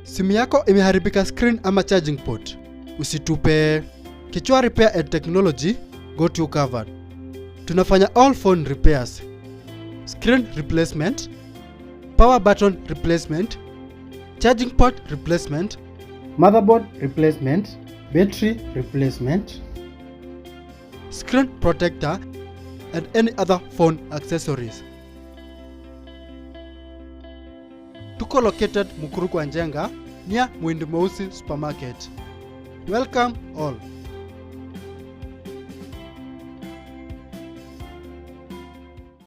Simu yako imeharibika screen ama charging port? Usitupe. Kichwa Repair and Technology got you covered. Tunafanya all phone repairs. Screen replacement, power button replacement, charging port replacement, motherboard replacement, battery replacement, screen protector, and any other phone accessories. Tuko located Mukuru kwa Njenga near Mwindi Mweusi Supermarket. Welcome all.